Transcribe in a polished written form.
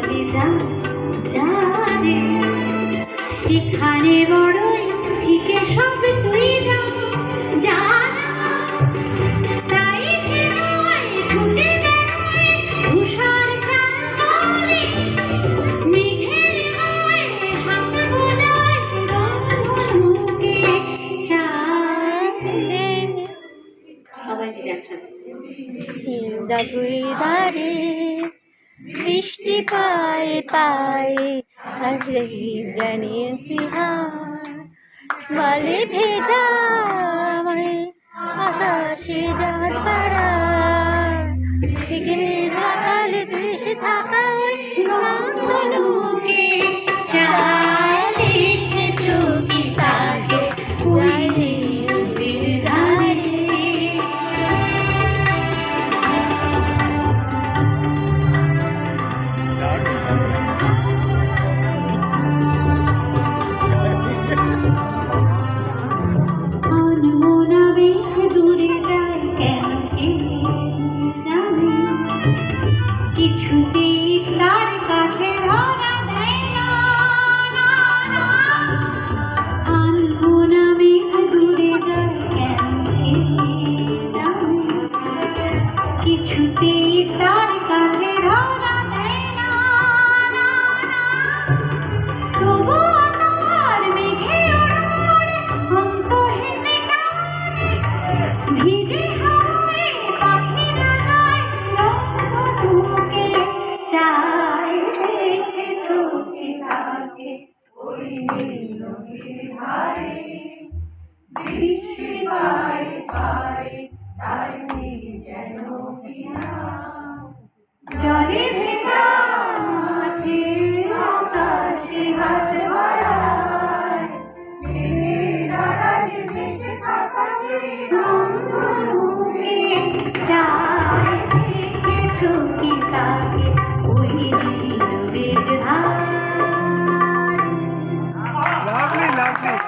বলে যা যা রে এখানে বড়ই থেকে সব তুই যা জানা তাই সে নয় ছুটে বেড়ায় তুষার প্রান্তরে মেঘের গায়ে হাত বোলায় রংধনুকে চাঁদে সবাই মিলে একসাথে ধারে বৃষ্টি পায়ে পায়ে আসলে জানি বিহার বলে ভেজা আশা সে রাত পাড়ায় ঢাকালে দেশে থাকা রংধনুকে চালে চোখে থাকে কিছুতেই তার কাছে ধরা দেয় না আনমনা মেঘ দূরে যায় কেন কিছুতেই তার কাছে ধরা দেয় না তবুও তোমার মেঘে অন্তহীন ভিজে হাওয়ায় পাখিরা যায় রংধনুকে চাই দেখে চোখে থাকে ওই নদীর ধারে বৃষ্টি পায়ে পায়ে তার যেন জলে ভেজা মাঠে আকাশে হাত বাড়ায় মেঘের আড়ালে ভেসে থাকা